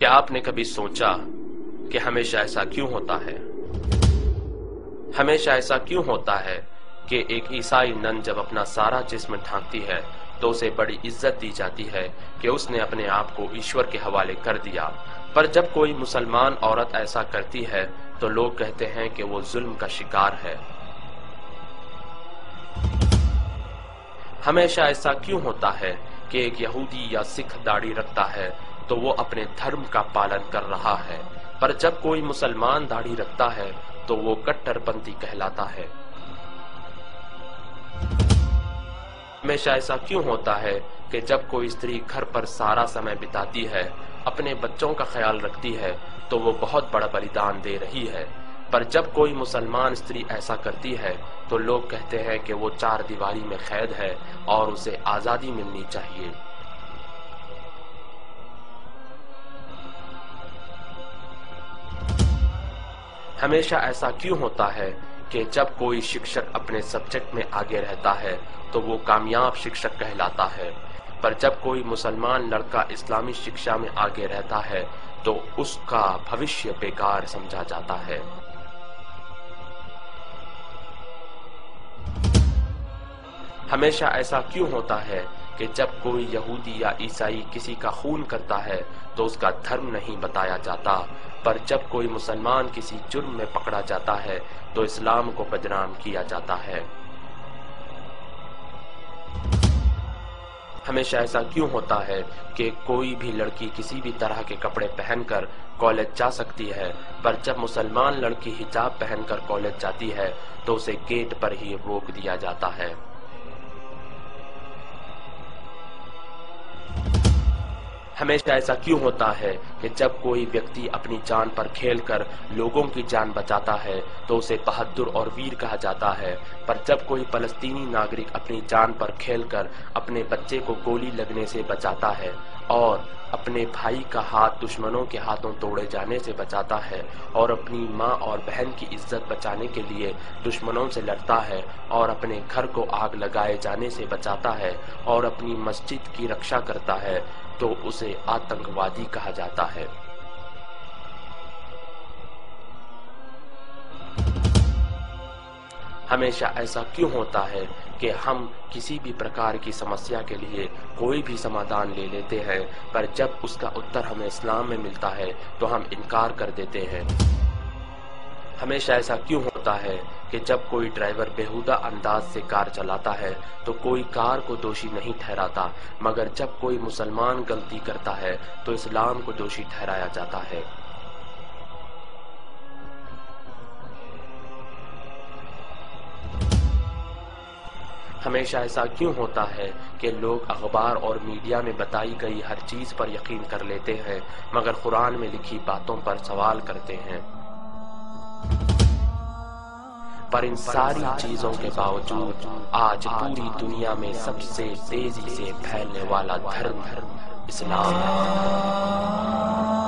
क्या आपने कभी सोचा कि हमेशा ऐसा क्यों होता है? हमेशा ऐसा क्यों होता है कि एक ईसाई नन जब अपना सारा जिस्म ढांकती है तो उसे बड़ी इज्जत दी जाती है कि उसने अपने आप को ईश्वर के हवाले कर दिया, पर जब कोई मुसलमान औरत ऐसा करती है तो लोग कहते हैं कि वो जुल्म का शिकार है। हमेशा ऐसा क्यों होता है कि एक यहूदी या सिख दाढ़ी रखता है तो वो अपने धर्म का पालन कर रहा है, पर जब कोई मुसलमान दाढ़ी रखता है तो वो कट्टरपंथी कहलाता है। हमेशा ऐसा क्यों होता है कि जब कोई स्त्री घर पर सारा समय बिताती है, अपने बच्चों का ख्याल रखती है, तो वो बहुत बड़ा बलिदान दे रही है, पर जब कोई मुसलमान स्त्री ऐसा करती है तो लोग कहते हैं कि वो चार दीवारी में कैद है और उसे आजादी मिलनी चाहिए। हमेशा ऐसा क्यों होता है कि जब कोई शिक्षक अपने सब्जेक्ट में आगे रहता है तो वो कामयाब शिक्षक कहलाता है, पर जब कोई मुसलमान लड़का इस्लामी शिक्षा में आगे रहता है तो उसका भविष्य बेकार समझा जाता है। हमेशा ऐसा क्यों होता है कि जब कोई यहूदी या ईसाई किसी का खून करता है तो उसका धर्म नहीं बताया जाता, पर जब कोई मुसलमान किसी जुर्म में पकड़ा जाता है तो इस्लाम को बदनाम किया जाता है। हमेशा ऐसा क्यों होता है कि कोई भी लड़की किसी भी तरह के कपड़े पहनकर कॉलेज जा सकती है, पर जब मुसलमान लड़की हिजाब पहनकर कॉलेज जाती है तो उसे गेट पर ही रोक दिया जाता है। हमेशा ऐसा क्यों होता है कि जब कोई व्यक्ति अपनी जान पर खेलकर लोगों की जान बचाता है तो उसे बहादुर और वीर कहा जाता है, पर जब कोई फलस्तीनी नागरिक अपनी जान पर खेलकर अपने बच्चे को गोली लगने से बचाता है और अपने भाई का हाथ दुश्मनों के हाथों तोड़े जाने से बचाता है और अपनी माँ और बहन की इज्जत बचाने के लिए दुश्मनों से लड़ता है और अपने घर को आग लगाए जाने से बचाता है और अपनी मस्जिद की रक्षा करता है, तो उसे आतंकवादी कहा जाता है। हमेशा ऐसा क्यों होता है कि हम किसी भी प्रकार की समस्या के लिए कोई भी समाधान ले लेते हैं, पर जब उसका उत्तर हमें इस्लाम में मिलता है तो हम इनकार कर देते हैं। हमेशा ऐसा क्यों होता है कि जब कोई ड्राइवर बेहुदा अंदाज से कार चलाता है तो कोई कार को दोषी नहीं ठहराता, मगर जब कोई मुसलमान गलती करता है तो इस्लाम को दोषी ठहराया जाता है। हमेशा ऐसा क्यों होता है कि लोग अखबार और मीडिया में बताई गई हर चीज पर यकीन कर लेते हैं, मगर कुरान में लिखी बातों पर सवाल करते हैं। पर इन सारी चीजों के बावजूद आज पूरी दुनिया में सबसे तेजी से फैलने वाला धर्म इस्लाम है।